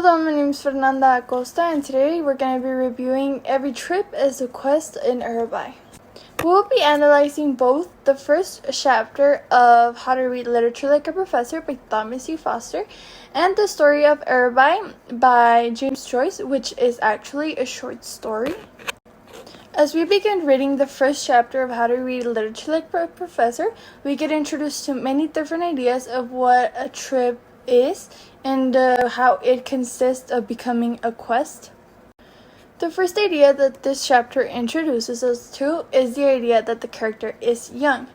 Hello, my name is Fernanda Acosta, and today we're going to be reviewing Every Trip is a Quest in Araby. We'll be analyzing both the first chapter of How to Read Literature Like a Professor by Thomas E. Foster and The Story of Araby by James Joyce, which is actually a short story. As we begin reading the first chapter of How to Read Literature Like a Professor, we get introduced to many different ideas of what a trip is and how it consists of becoming a quest. The first idea that this chapter introduces us to is the idea that the character is young.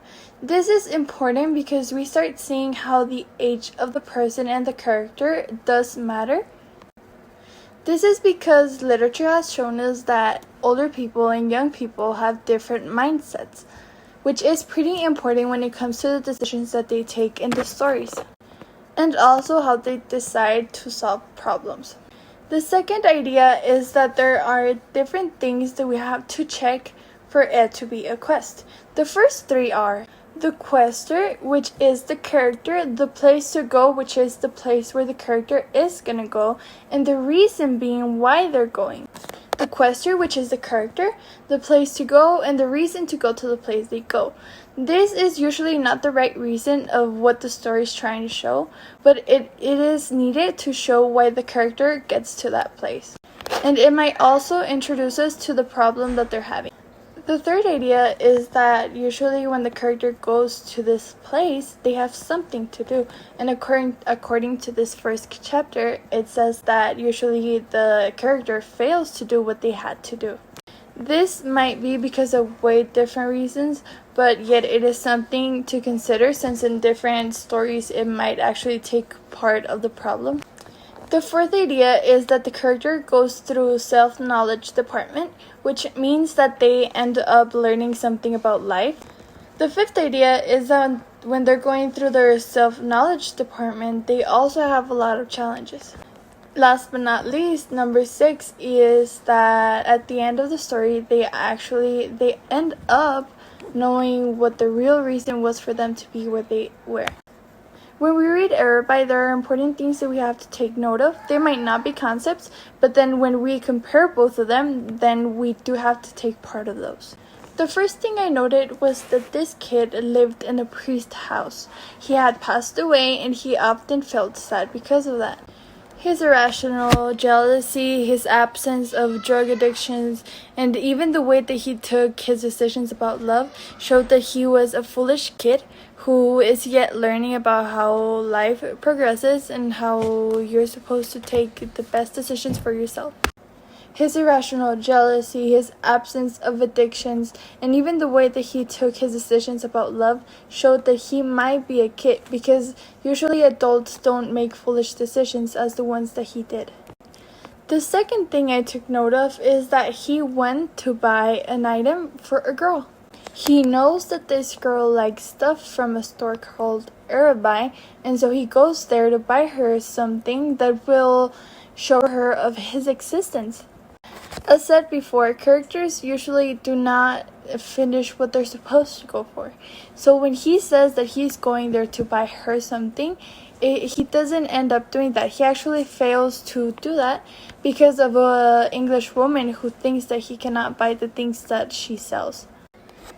This is important because we start seeing how the age of the person and the character does matter. This is because literature has shown us that older people and young people have different mindsets, which is pretty important when it comes to the decisions that they take in the stories, and also how they decide to solve problems. The second idea is that there are different things that we have to check for it to be a quest. The first three are the quester, which is the character, the place to go, which is the place where the character is gonna go, and the reason being why they're going. The quester, which is the character, the place to go, and the reason to go to the place they go. This is usually not the right reason of what the story is trying to show, but it is needed to show why the character gets to that place. And it might also introduce us to the problem that they're having. The third idea is that usually when the character goes to this place, they have something to do. And according to this first chapter, it says that usually the character fails to do what they had to do. This might be because of way different reasons, but yet it is something to consider since in different stories it might actually take part of the problem. The fourth idea is that the character goes through self-knowledge department, which means that they end up learning something about life. The fifth idea is that when they're going through their self-knowledge department, they also have a lot of challenges. Last but not least, number 6 is that at the end of the story, they end up knowing what the real reason was for them to be where they were. When we read Araby, there are important things that we have to take note of. They might not be concepts, but then when we compare both of them, then we do have to take part of those. The first thing I noted was that this kid lived in a priest house. He had passed away and he often felt sad because of that. His irrational jealousy, his absence of drug addictions, and even the way that he took his decisions about love showed that he was a foolish kid who is yet learning about how life progresses and how you're supposed to take the best decisions for yourself. His irrational jealousy, his absence of addictions, and even the way that he took his decisions about love showed that he might be a kid because usually adults don't make foolish decisions as the ones that he did. The second thing I took note of is that he went to buy an item for a girl. He knows that this girl likes stuff from a store called Araby, and so he goes there to buy her something that will show her of his existence. As said before, characters usually do not finish what they're supposed to go for. So when he says that he's going there to buy her something, he doesn't end up doing that. He actually fails to do that because of an English woman who thinks that he cannot buy the things that she sells.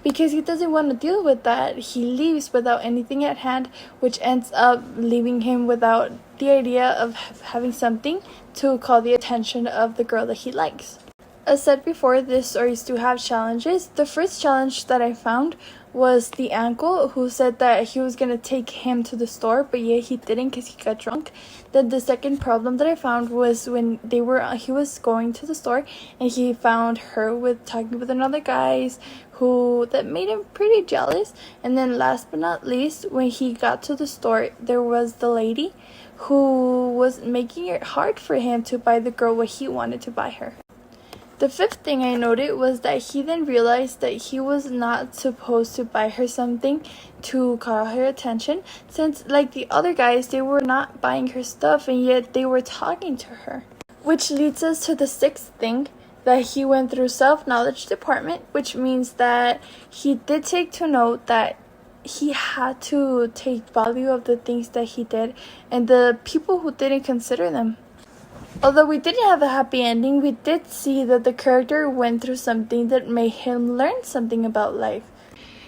Because he doesn't want to deal with that, he leaves without anything at hand, which ends up leaving him without the idea of having something to call the attention of the girl that he likes. As said before, these stories do have challenges. The first challenge that I found was the uncle who said that he was going to take him to the store, but yet he didn't because he got drunk. Then the second problem that I found was when he was going to the store and he found her talking with another guys that made him pretty jealous. And then last but not least, when he got to the store, there was the lady who was making it hard for him to buy the girl what he wanted to buy her. The fifth thing I noted was that he then realized that he was not supposed to buy her something to call her attention, since like the other guys, they were not buying her stuff and yet they were talking to her. Which leads us to the sixth thing, that he went through self-knowledge department, which means that he did take to note that he had to take value of the things that he did and the people who didn't consider them. Although we didn't have a happy ending, we did see that the character went through something that made him learn something about life.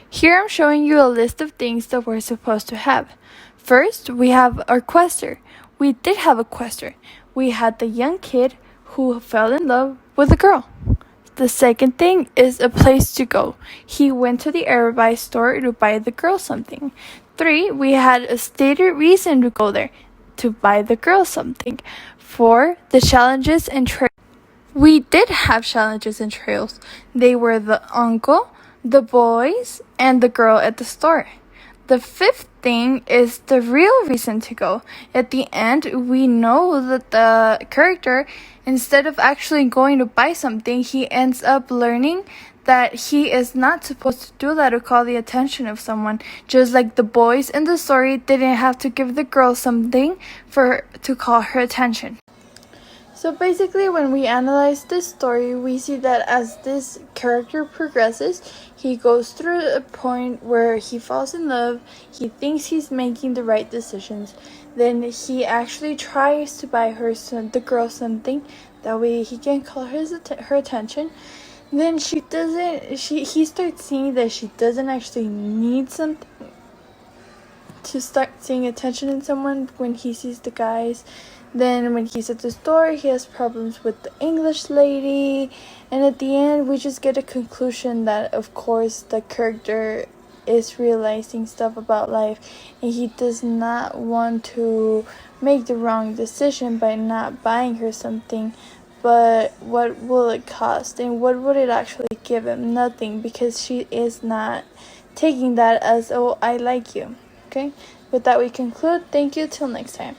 Here I'm showing you a list of things that we're supposed to have. First, we have our quester. We did have a quester. We had the young kid who fell in love with a girl. The second thing is a place to go. He went to the Araby store to buy the girl something. 3, we had a stated reason to go there, to buy the girl something. 4, the challenges and trails. We did have challenges and trails. They were the uncle, the boys, and the girl at the store. The 5th thing is the real reason to go. At the end, we know that the character, instead of actually going to buy something, he ends up learning that he is not supposed to do that to call the attention of someone. Just like the boys in the story didn't have to give the girl something to call her attention. So basically, when we analyze this story, we see that as this character progresses, he goes through a point where he falls in love, he thinks he's making the right decisions, then he actually tries to buy the girl something, that way he can call her attention. Then he starts seeing that she doesn't actually need something to start seeing attention in someone when he sees the guys. Then when he's at the store, he has problems with the English lady. And at the end, we just get a conclusion that, of course, the character is realizing stuff about life. And he does not want to make the wrong decision by not buying her something. But what will it cost? And what would it actually give him? Nothing, because she is not taking that as, oh, I like you. Okay? With that, we conclude. Thank you. Till next time.